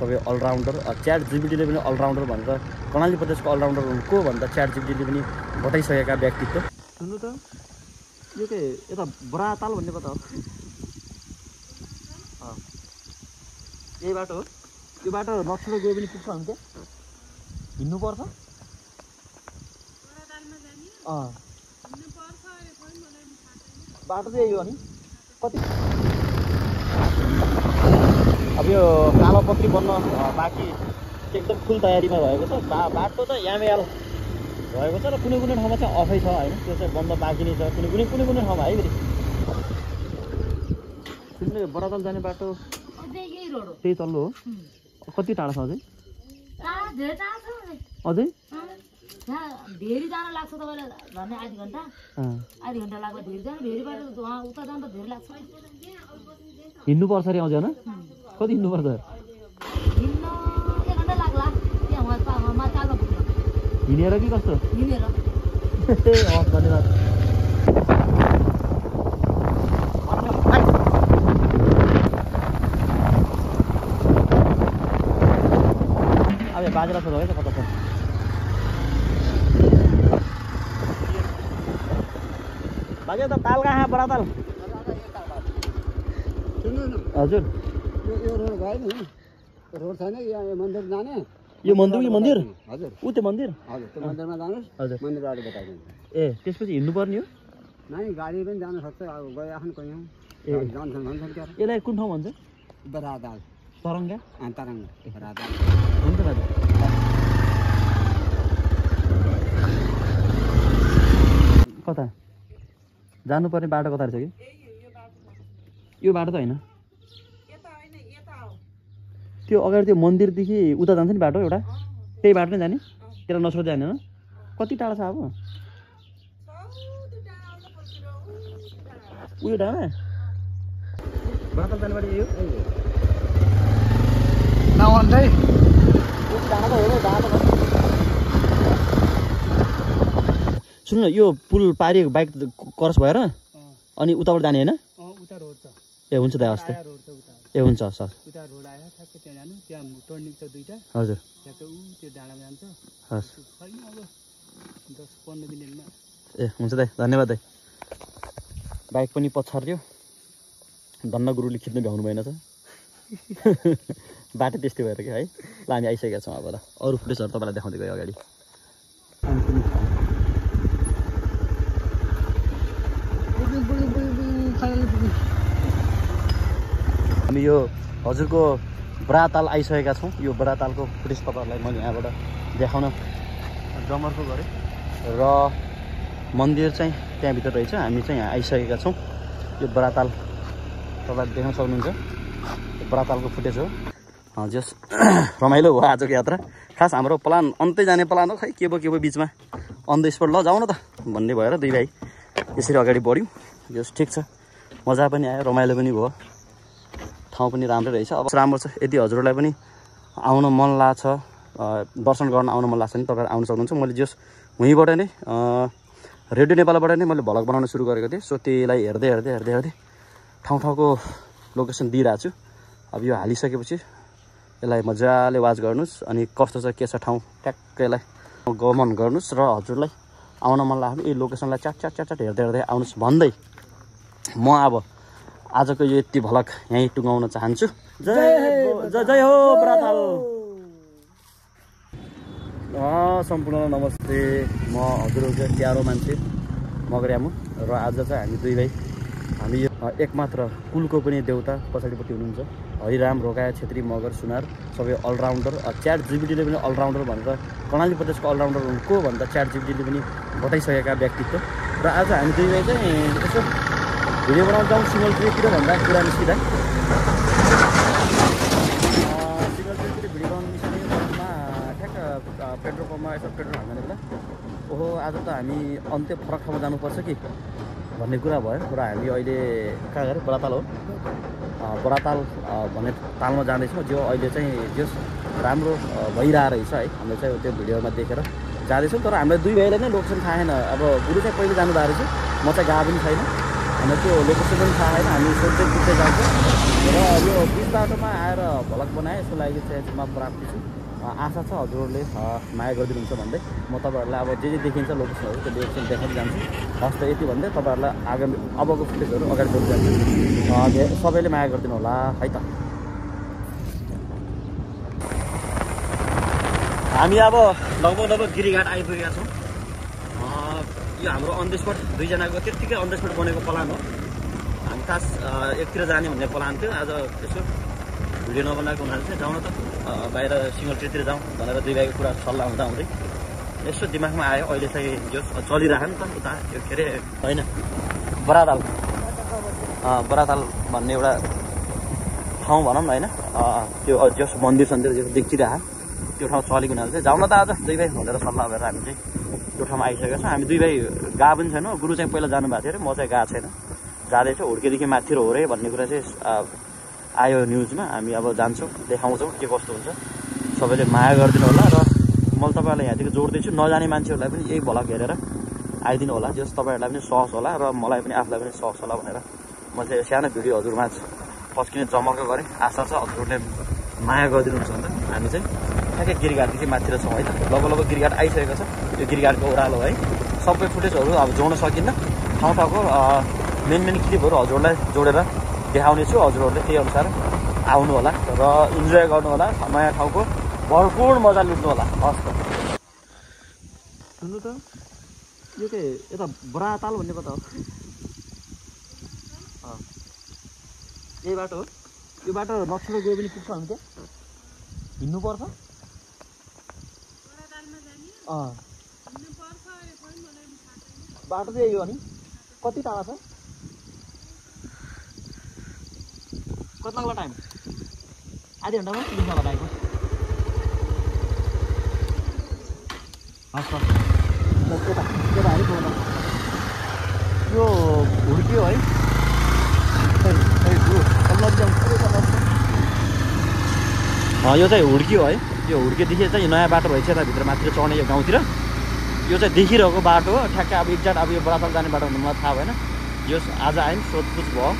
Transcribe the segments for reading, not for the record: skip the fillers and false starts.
सबै all-rounder. Chat जिपिटीले पनि all-rounder भनेर कर्णाली प्रदेशको अलराउन्डर को भन्दा च्याट जिपिटीले पनि बताइसकेका व्यक्तित्व। सुन्नु त यो के यता बराताल भन्ने कता हो? यही बाटो हो? यो बाटो नक्सुर गयो पनि पुग्छ भने त्यहाँ हिँड्नुपर्छ? बाटो चाहिँ यही हो नि कति? अब यो कालोपत्री बन्न बाँकी एकदम फुल तयारीमा भएको छ। बाटो त यामयाल भएको छ र कुनै कुनै ठाउँमा चाहिँ अफै छ होइन, त्यो चाहिँ बन्द बाँकी नै छ कुनै कुनै ठाउँमा है। फेरि सुन्नु बराताल जाने बाटो त्यही तल्लो हो? कति टाढा छ अझै? अझै धेरै जान लाग्छ तपाईँलाई भन्ने आधी घन्टा लाग्छ। धेरै जानु धेरै बाटो उता जानु त धेरै लाग्छ। हिँड्नुपर्छ अरे अझै होइन? कति हिँड्नुपर्छ? हिँड्न 1 घन्टा लाग्ला त्यहाँ चालमा पुग्न। हिँडेर कि कस्तो? हिँडेर। धन्यवाद। अब बाजेला छोरा है त कता छ? बाजे त ताल कहाँ बराताल? हजुर यो रोड भयो नि, रोड छैन यहाँ मन्दिर जाने? यो मन्दिर हजुर ऊ त्यो मन्दिर? हजुर त्यो मन्दिरमा जानुहोस्। हजुर मन्दिरबाट बताइदिन्छु। ए त्यसपछि हिँड्नुपर्ने हो? नानी गाडी पनि जान सक्छ। अब गए आफ्नो कहीँ जान्छन् भन्छन् क्या। यसलाई कुन ठाउँ भन्छ? बराताल तरङ्गा तरङ्गा बराताल। हुन्छ दाजु। कता जानुपर्ने बाटो कता रहेछ कि? यो बाटो त होइन, त्यो अगाडि त्यो मन्दिरदेखि उता जान्छ नि बाटो एउटा, त्यही बाटो नै जाने? त्यसलाई नसोध जाने हो? कति टाढा छ अब? उयो डाँडा बराताल जाने बाटो यही हो? नभन्दै डाँडा त हो डाँडा त। सुन्नु न यो पुल पारिएको बाइक क्रस भएर अनि उताबाट जाने होइन? उता रोड छ। ए हुन्छ दा हस् त। ए हुन्छ सर। उता रोड आयो ठ्याक्कै त्यहाँ जानु, त्यहाँ टर्निङ छ 2टा। हजुर ठ्याक्कै त्यो डाँडामा जान्छ। हस् छैन अब 10-15 मिनेटमा। ए हुन्छ दाइ धन्यवाद दाइ। बाइक पनि पछार्यो, धन्न गुरुले खिच्नु भ्याउनु भएन त। बाटो त्यस्तै भएर क्या है। ल हामी आइसकेका छौँ अब। अरू फुटेजहरू तपाईँलाई देखाउँदै गयो अगाडि। हामी यो हजुरको बराताल आइसकेका छौँ। यो बरातालको फुटेज तपाईँहरूलाई मैले यहाँबाट देखाउन जमर्को गरेँ र मन्दिर चाहिँ त्यहाँभित्र रहेछ। हामी चाहिँ यहाँ आइसकेका छौँ। यो बराताल तपाईँले देख्न सक्नुहुन्छ, बरातालको फुटेज हो। जस रमाइलो हो आजको यात्रा। खास हाम्रो प्लान अन्तै जाने प्लान हो, खै के भयो बिचमा अन द स्पट ल जाउँ न त भन्ने भएर दुई भाइ यसरी अगाडि बढ्यौँ। जस ठिक छ, मजा पनि आयो, रमाइलो पनि भयो, ठाउँ पनि राम्रै रहेछ। अब राम्रो छ। यदि हजुरहरूलाई पनि आउन मन लाग्छ, दर्शन गर्न आउन मन लाग्छ भने तपाईँहरू आउन सक्नुहुन्छ। मैले जस उहीँबाट नै रेडियो नेपालबाट नै मैले भ्लग बनाउन सुरु गरेको थिएँ। सो त्यसलाई हेर्दै ठाउँको लोकेसन दिइरहेको छु। अब यो हालिसकेपछि यसलाई मजाले वाच गर्नुहोस् अनि कस्तो छ के छ ठाउँ ट्याक्कैलाई गमन गर्नुहोस् र हजुरलाई आउन मन लाग्यो यो लोकेसनलाई च्याट हेर्दै आउनुहोस् भन्दै म अब आजको यो यति भ्लग यहीँ टुङ्गाउन चाहन्छु। जय हो बराताल। सम्पूर्ण नमस्ते। म हजुरहरूको प्यारो मान्छे मगर यामु र आज चाहिँ हामी दुई भाइ हामी यो एकमात्र कुलको पनि देउता पछाडिपट्टि हुनुहुन्छ हरिराम रोकाया छेत्री मगर सुनार सबै अलराउन्डर। च्याट जिपिटीले पनि अलराउन्डर भनेर कर्णाली प्रदेशको अलराउन्डर को भन्दा च्याट जिपिटीले पनि बताइसकेका व्यक्तित्व। र आज हामी दुई भाइ चाहिँ यसो भिडियो बनाउन जाउँ सिङ्गल ट्रिपतिर भन्दा कुरा निस्किँदा सिङ्गल ट्रिपतिर भिडियो बनाउनु निस्किने क्रममा ठ्याक्क पेट्रोल पम्पमा यसो पेट्रोल हाल्ने बेला ओहो आज त हामी अन्त्य फरक ठाउँमा जानुपर्छ कि भन्ने कुरा भयो र हामी अहिले कहाँ गएर बराताल हो बराताल भन्ने तालमा जाँदैछौँ जो अहिले चाहिँ जस राम्रो भइरहेको रहेछ है। हामीले चाहिँ त्यो भिडियोमा देखेर जाँदैछौँ तर हामीलाई दुई भाइलाई नै लोकेसन थाहा छैन। अब गुरु चाहिँ पहिले जानु भएको रहेछ, म चाहिँ गएको पनि छैन। हामीलाई त्यो लोकेसन पनि थाहा छैन, हामी सोध्दै कुद्दै जान्छौँ र यो बिच बाटोमा आएर भ्लग बनाएँ। यसको लागि चाहिँ म प्राप्ति छु। आशा छ हजुरहरूले माया गरिदिनुहुन्छ भन्दै म तपाईँहरूलाई अब जे देखिन्छ लोकेसनहरू त्यो लोकेसन देखाउँदै जान्छु। हस् त यति भन्दै तपाईँहरूलाई आगामी अबको फुटेजहरू अगाडि बढ्दै जान्छु। सबैले माया गरिदिनु होला है त। हामी अब लगभग गिरीघाट आइपुगेका छौँ। यो हाम्रो अन द स्पट दुईजनाको त्यत्तिकै अन द स्पट बनेको प्लान हो। हामी खास एकतिर जाने भन्ने प्लान थियो। आज यसो भिडियो नबनाएको हुनाले चाहिँ जाउँ न त बाहिर सिङ्गल ट्रिपतिर जाउँ भनेर दुई भाइको कुरा सल्लाह हुँदै यसो दिमागमा आयो। अहिले चाहिँ यो चलिरह नि त उता यो के अरे होइन बराताल भन्ने एउटा ठाउँ भनौँ न होइन, त्यो जस मन्दिर सन्दिर देखिरह त्यो ठाउँ चलेको हुनाले चाहिँ जाउँ न त आज दुई भाइ भनेर सल्लाह गरेर हामी चाहिँ त्यो ठाउँमा आइसकेको छौँ। हामी दुई भाइ गएको पनि छैन। गुरु चाहिँ पहिला जानुभएको थियो अरे, म चाहिँ गएको छैन। जाँदैछु हुर्केदेखि माथि हो रे भन्ने कुरा चाहिँ आयो न्युजमा। हामी अब जान्छौँ, देखाउँछौँ के कस्तो हुन्छ। सबैले माया गरिदिनु होला र मैले तपाईँहरूलाई यहाँदेखि जोड्दैछु। नजाने मान्छेहरूलाई पनि यही भ्लग हेरेर आइदिनु होला, जस तपाईँहरूलाई पनि सहज होला र मलाई पनि आफूलाई पनि सहज होला भनेर म चाहिँ सानो भिडियो हजुरमा पस्किने जमक्क गरेँ। आशा छ हजुरहरूले माया गरिदिनुहुन्छ भने हामी चाहिँ ठ्याक्कै गिरीघाटदेखि माथितिर छौँ है त। लगभग गिरीघाट आइसकेको छ। यो गिरीघाटको ओह्रालो है। सबै फुटेजहरू अब जोड्न सकिन्न। ठाउँ ठाउँको मेन क्लिपहरू हजुरहरूलाई जोडेर देखाउने छु। हजुरहरूले त्यही अनुसार आउनु होला र इन्जोय गर्नु होला। नयाँ ठाउँको भरपूर मजा लुट्नु होला। हस् त। सुन्नु त यो के यता बराताल भन्ने कता हो? यही बाटो हो। यो बाटो नछोडेर गयो पनि पुग्छ हामी त्यहाँ हिँड्नुपर्छ। बाटो चाहिँ यही हो नि। कति टाढा छ? कति लाग्ला टाइम? आधी घन्टामा पुग्छ होला बाइकमा। हस् यो हुर्कियो है। यो चाहिँ हुर्कियो है। यो हुर्केदेखि चाहिँ नयाँ बाटो भएछ यताभित्र माथिर चढ्ने यो गाउँतिर। यो चाहिँ देखिरहेको बाटो हो ठ्याक्कै। अब एक्ज्याक्ट अब यो बराताल जाने बाटो भन्नु मलाई थाहा भएन। यो आज आयौँ सोधपुछ भयो।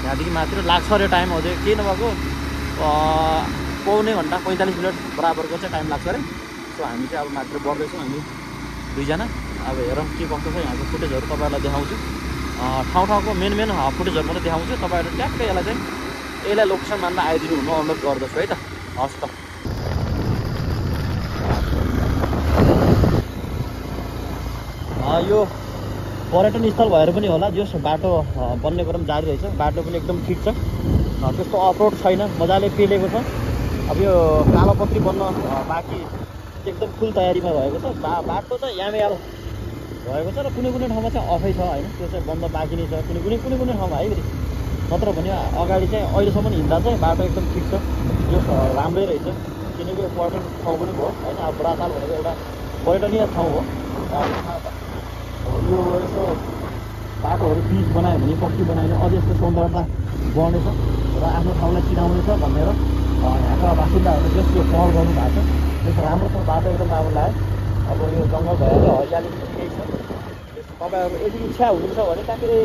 यहाँदेखि माथिर लाग्छ अरे टाइम अझै केही नभएको पौने घन्टा 45 मिनट बराबरको चाहिँ टाइम लाग्छ अरे। सो हामी चाहिँ अब माथिर बढ्दैछौँ हामी दुईजना। अब हेरौँ के कस्तो छ यहाँको फुटेजहरू तपाईँहरूलाई देखाउँछु। ठाउँ ठाउँको मेन फुटेजहरू मात्रै देखाउँछु। तपाईँहरू ट्याक्कै यसलाई लोकेसन मान्न आइदिनु हुन अनुरोध गर्दछु है त। हस् त। यो पर्यटन स्थल भएर पनि होला जस बाटो बन्ने क्रम जारी रहेछ। बाटो पनि एकदम ठिक छ, त्यस्तो अफरोड छैन, मजाले पेलेको छ। अब यो कालोपत्री बन्न बाँकी एकदम फुल तयारीमा भएको छ। बाटो चाहिँ यामेयाल भएको छ र कुनै ठाउँमा चाहिँ अफै छ होइन, त्यो चाहिँ बन्द बाँकी नै छ कुनै ठाउँमा है। नत्र भने अगाडि चाहिँ अहिलेसम्म हिँड्दा चाहिँ बाटो एकदम ठिक छ, यो राम्रै रहेछ। किनकि यो पर्यटन ठाउँ पनि भयो होइन। अब बराताल भनेको एउटा पर्यटनीय ठाउँ हो। यो यसो बाटोहरू पिच बनायो भने पक्की बनायो भने अझै यस्तो सौन्दर्यता बढ्नेछ र आफ्नो ठाउँलाई चिनाउनेछ भनेर यहाँका बासिन्दाहरूले जस यो पहल गर्नुभएको छ। त्यसो राम्रो छ, बाटो एकदम राम्रो लाग्यो। अब यो जङ्गल भएर हरियाली पनि केही छ। तपाईँहरू यदि इच्छा हुनुहुन्छ भने ट्याक्कै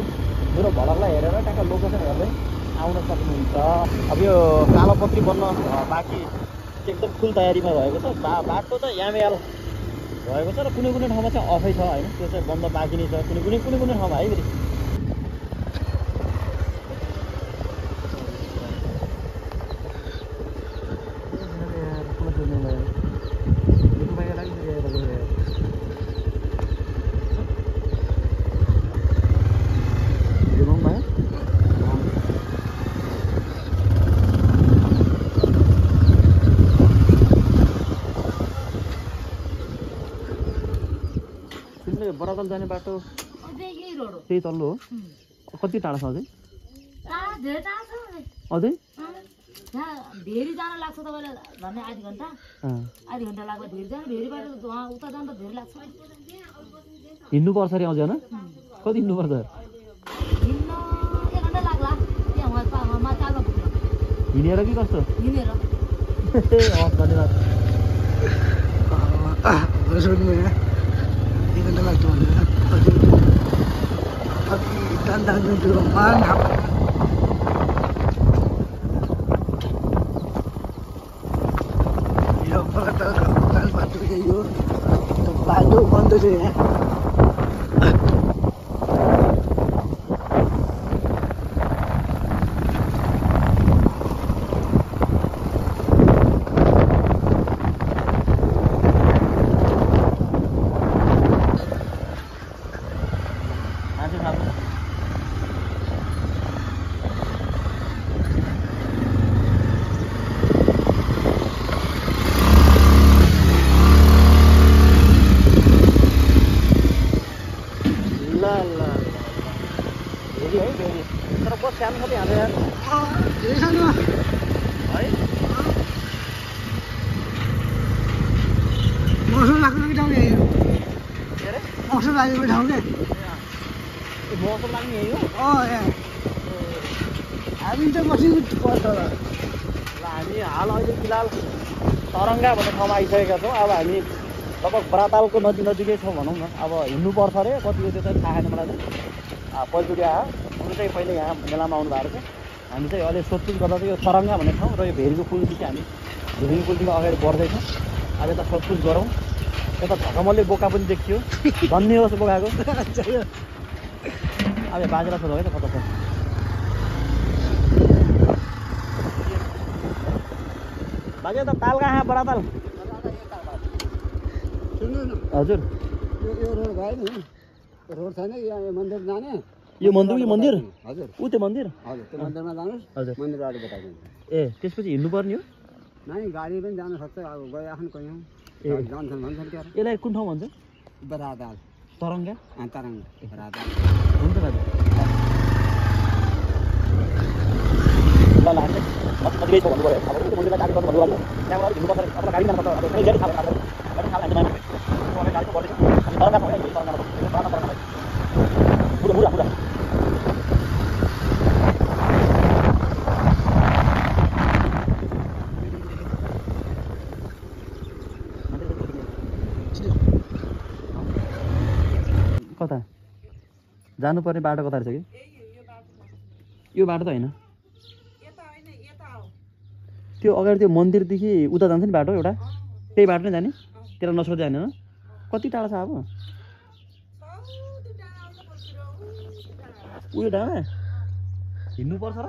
मेरो भ्लगलाई हेरेर ट्याक्कै लोकेसन हेर्दै आउन सक्नुहुन्छ। अब यो कालोपत्री बन्न बाँकी एकदम फुल तयारीमा भएको छ। बाटो चाहिँ यामेयाल भएको छ र कुनै ठाउँमा चाहिँ अफै छ होइन, त्यो चाहिँ बन्द बाँकी नै छ कुनै ठाउँमा है। बराताल जाने बाटो त्यही तल्लो हो। कति टाढा छ अझै? अझै भेरी जान लाग्छ तपाईँलाई भन्ने आधी घन्टा लाग्ला। भेरी जानु भेरीबाट उता जानु त धेरै लाग्छ। हिँड्नुपर्छ अरे अझै होइन? कति हिँड्नुपर्छ? हिँड्न 1 घन्टा लाग्ला। त्यहाँ चालमा पुग्न हिँडेर कि कस्तो? हिँडेर। हस् धन्यवाद। 1 घन्टा लाग्छ भने बाटो बन्द छ यहाँ तर बस सानो छ यहाँ यार धेरै सानो है मौसम लाग्ने ठाउँ यही हो के अरे मौसम लागेको ठाउँ के मौसम लाग्ने यही हो यहाँ हामी त बसेको पर्छ ल हामी हाल अहिले फिलहाल तरङ्गा भन्ने ठाउँमा आइसकेका छौँ अब हामी लगभग ब्रातालको नजिकै छौँ भनौँ न अब हिँड्नुपर्छ अरे कति हो त्यो चाहिँ थाहा छैन मलाई पहिलोचोटि आयो उनी चाहिँ पहिले यहाँ मेलामा आउनु भएको थियो हामी चाहिँ अहिले सोधपुछ गर्दा चाहिँ यो तरङ्गा भन्ने ठाउँ र यो भेरीको पुलदेखि हामी भेरीको पुलदेखि अगाडि बढ्दैछौँ अब यता सोधपुछ गरौँ यता झकमल्ले बोका पनि देखियो धन्य होस् बोकाको अब बाजेलाई सोधौँ है त कता छ बाजे त ताल कहाँ बराताल सुन्नु न हजुर यो रोड भयो नि रोड छैन यहाँ मन्दिर जाने यो मन्दिर हजुर ऊ त्यो मन्दिर हजुर त्यो मन्दिरमा जानुहोस् हजुर मन्दिरबाट बताइदिन्छु ए त्यसपछि हिँड्नुपर्ने हो नाइ गाडी पनि जान सक्छ अब गइराख्नु कहीँ ए जान्छन् भन्छन् क्या यसलाई कुन ठाउँ भन्छ बरादाल तरङ्गा तरङ्ग बरादाल हुन्छ दाजु ल हामी मन्दिरै छ भन्नु पऱ्यो अब त्यो मन्दिरलाई गाडी गर्नु भन्नु त्यहाँबाट हिँड्नुपर्छ अब गाडी जानु पर्छ अब गाडी गाडी खानु गाडी खानु हामी गाडीको बढ्दैछ तरङ्गा भयो तरङ्गा पुरा पुरा पुरा कता जानुपर्ने बाटो कता रहेछ कि यो बाटो त होइन त्यो अगाडि त्यो मन्दिरदेखि उता जान्छ नि बाटो एउटा त्यही बाटो नै जाने त्यसलाई नसोध्दै जाने होइन कति टाढा छ अब उयो डाँडा हिँड्नुपर्छ र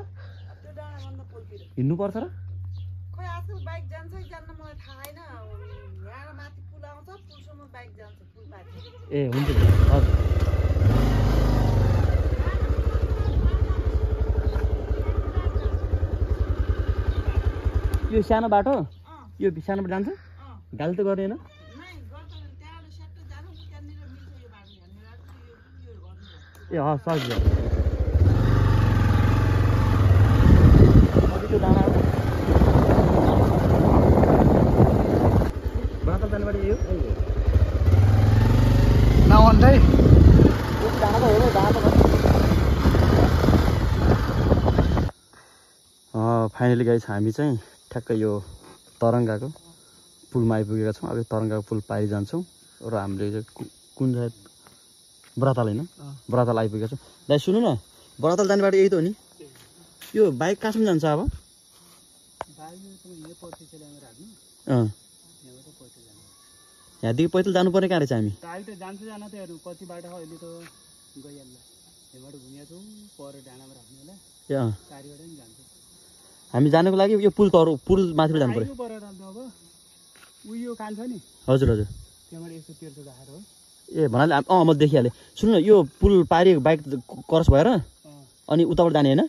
हिँड्नुपर्छ र ए हुन्छ हजुर यो सानो बाटो यो सानोबाट जान्छ गाली त गर्ने होइन ए हस् सक्छ त्यो डाँडा ब्राताल जानेबाट यही हो नभन्दै डाँडा त हो डाँडा त फाइनली गाइस हामी चाहिँ ठ्याक्कै यो तरङ्गाको पुलमा आइपुगेका छौँ अब यो तरङ्गाको पुल पारि जान्छौँ र हामीले कुन सायद ब्राताल होइन ब्राताल आइपुगेका छौँ दाइ सुन्नु न ब्राताल जाने बाटो यही त हो नि यो बाइक कहाँसम्म जान्छ अब यहाँदेखि पैदल जानुपर्ने कहाँ रहेछ हामी कति बाटो अहिले त गइहाल्ला यहाँबाट घुमेको छौँ पर डाँडामा राख्नु होला ए गाडीबाट पनि जान्छ हामी जानको लागि यो पुल पुल माथिबाट जानु पर्यो अब उयो कान्छ नि हजुर हजुर त्यहाँबाट यस्तो तेर्सो राखेर हो ए भन्नाले म देखिहालेँ सुन्नु न यो पुल पारि बाइक क्रस भएर अनि उताबाट जाने होइन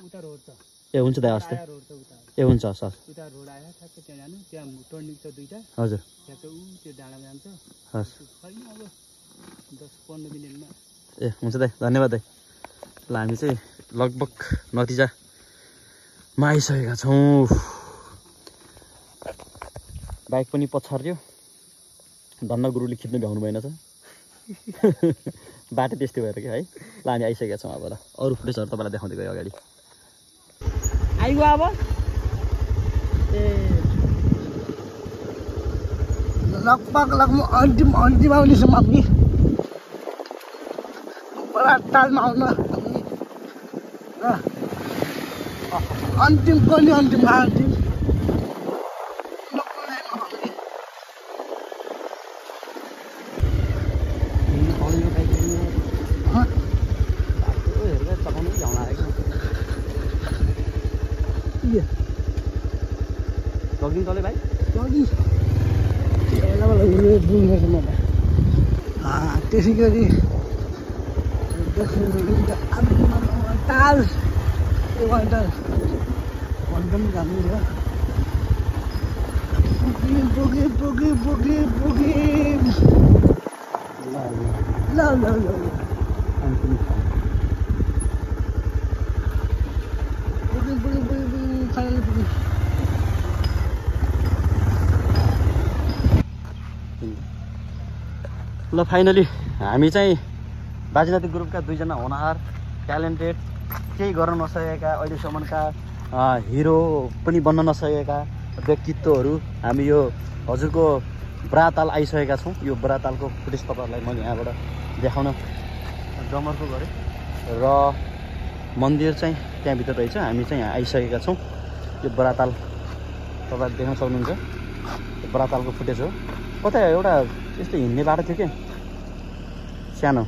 उता रोड छ ए हुन्छ दाइ हस् रोड छ उता ए हुन्छ हस् हस् उता रोड आयो ठ्याक्कै त्यहाँ जानु त्यहाँ टर्निङ छ दुईटा हजुर ठ्याक्कै त्यो डाँडामा जान्छ हस् छैन अब 10-15 मिनटमा ए हुन्छ दाइ धन्यवाद दाइ ल हामी चाहिँ लगभग नतिजामा आइसकेका छौँ बाइक पनि पछार्यो धन्न गुरुले खिच्नु भ्याउनु भएन छ बाटो त्यस्तै भएर कि है ल हामी आइसकेका छौँ अब ल अरू फुटेजहरू तपाईँलाई देखाउँदै गयो अगाडि आइगयो अब ए लगभग अन्तिम आउनेसम्म पनि तालमा आउन अन्तिम कहिले अन्तिम अन्तिम जगिङ चले भाइ त्यसै गरी ताल भन्दा पनि राम्रो छ पुगे ल ल फाइनली हामी चाहिँ बाजेनाती ग्रुपका दुईजना होनहार ट्यालेन्टेड केही गर्न नसकेका अहिलेसम्मका हिरो पनि बन्न नसकेका व्यक्तित्वहरू हामी यो हजुरको बराताल आइसकेका छौँ। यो बरातालको फुटेज तपाईँहरूलाई मैले यहाँबाट देखाउन डमर्को गरेँ र मन्दिर चाहिँ त्यहाँभित्र रहेछ। हामी चाहिँ यहाँ आइसकेका छौँ। यो बराताल तपाईँहरू देख्न सक्नुहुन्छ। यो बरातालको फुटेज हो। कतै एउटा यस्तो हिँड्ने बाटो थियो क्या सानो,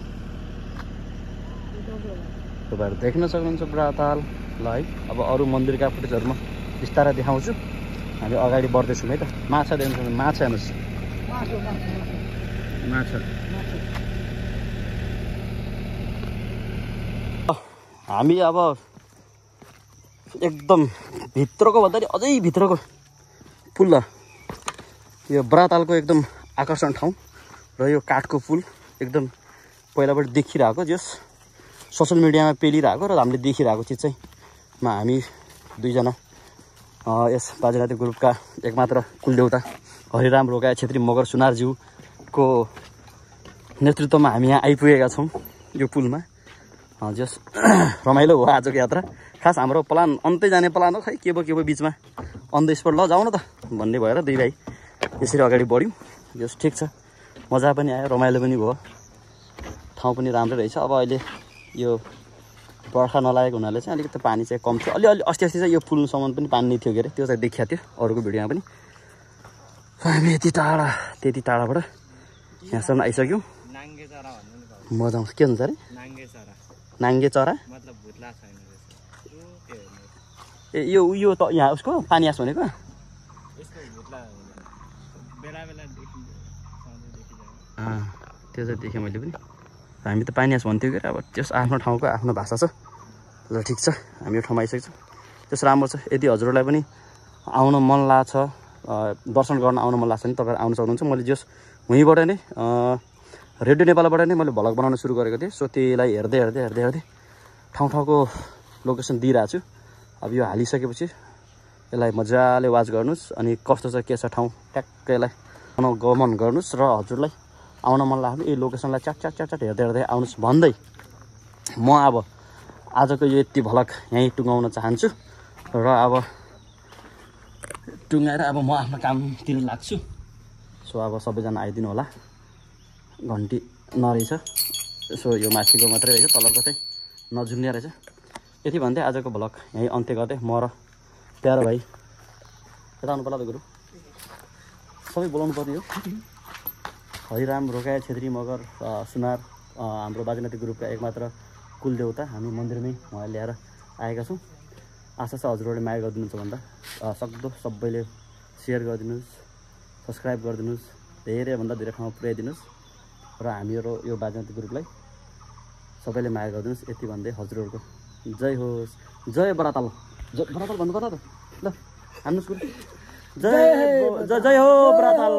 तपाईँहरू देख्न सक्नुहुन्छ बराताल। ल है, अब अरू मन्दिरका फुटेजहरू म बिस्तारै देखाउँछु। हामी अगाडि बढ्दैछौँ है त। माछा देख्नु सक्नुहुन्छ, माछा हेर्नुहोस्, माछा। हामी अब एकदम भित्रको भन्दा नि अझै भित्रको पुल यो बरातालको एकदम आकर्षण ठाउँ र यो काठको पुल एकदम पहिलाबाट देखिरहेको, जस सोसल मिडियामा पेलिरहेको र हामीले देखिरहेको चिज चाहिँ हामी दुईजना यस बाजेनाती ग्रुपका एकमात्र कुलदेउता हरिराम रोकाया छेत्री मगर सुनारज्यूको नेतृत्वमा हामी यहाँ आइपुगेका छौँ यो पुलमा। जस रमाइलो हो आजको यात्रा। खास हाम्रो प्लान अन्तै जाने प्लान हो, खै के भयो बिचमा अन द स्पट ल जाउँ न त भन्ने भएर दुई भाइ यसरी अगाडि बढ्यौँ। जस ठिक छ, मजा पनि आयो, रमाइलो पनि भयो, ठाउँ पनि राम्रै रहेछ। अब अहिले यो बर्खा नलागेको हुनाले चाहिँ अलिकति पानी चाहिँ कम थियो। अलि अस्ति चाहिँ यो पुलसम्म पनि पानी नै थियो के अरे, त्यो चाहिँ देखिया थियो अरूको भिडियोमा पनि। हामी त्यति टाढाबाट यहाँसम्म आइसक्यौँ। मजा आउँछ। के हुन्छ अरे नाङ्गे चरा? ए यो त यहाँ उसको पानीयास भनेको त्यो चाहिँ देखेँ मैले पनि। हामी त पानीयास भन्थ्यौँ कि अब त्यस आफ्नो ठाउँको आफ्नो भाषा छ। ल ठिक छ, हामी यो ठाउँमा आइसकेछौँ। त्यस राम्रो छ। यदि हजुरहरूलाई पनि आउन मन लाग्छ, दर्शन गर्न आउन मन लाग्छ भने तपाईँहरू आउन सक्नुहुन्छ। मैले जस वहीँबाट नै रेडियो नेपालबाट नै मैले भ्लग बनाउन सुरु गरेको थिएँ। सो त्यसलाई हेर्दै ठाउँको लोकेसन दिइरहेको छु। अब यो हालिसकेपछि यसलाई मजाले वाच गर्नुहोस् अनि कस्तो छ के छ ठाउँ ट्याक्कै यसलाई अनुगमन गर्नुहोस् र हजुरलाई आउन मन लाग्यो यो लोकेसनलाई च्याट हेर्दै आउनुहोस् भन्दै म अब आजको यो यति भ्लग यहीँ टुङ्गाउन चाहन्छु र अब टुङ्गाएर अब म आफ्नो कामतिर लाग्छु। सो अब सबैजना आइदिनु होला, घन्टी नरहेछ। सो यो माथिको मात्रै रहेछ, तलको चाहिँ नझुन्ने रहेछ। यति भन्दै आजको भ्लग यहीँ अन्त्य गर्दै म र प्यारो भाइ यता आउनु पर्ला त गुरु, सबै बोलाउनु पर्ने हो। हरिराम रोकाया छेत्री मगर सुनार हाम्रो बाजेनाती ग्रुपका एकमात्र कुलदेउता हामी मन्दिरमै उहाँ ल्याएर आएका छौँ। आशा छ हजुरहरूले माया गरिदिनुहुन्छ भन्दा सक्दो सबैले सेयर गरिदिनुहोस्, सब्सक्राइब गरिदिनुहोस्, धेरैभन्दा धेरै ठाउँमा पुर्याइदिनुहोस् र हामीहरू यो बाजेनाती ग्रुपलाई सबैले माया गरिदिनुहोस्। यति भन्दै हजुरहरूको जय होस्। जय बराताल, बराताल भन्नु पर्छ त ल हान्नुहोस् गुरु। जय हो बराताल।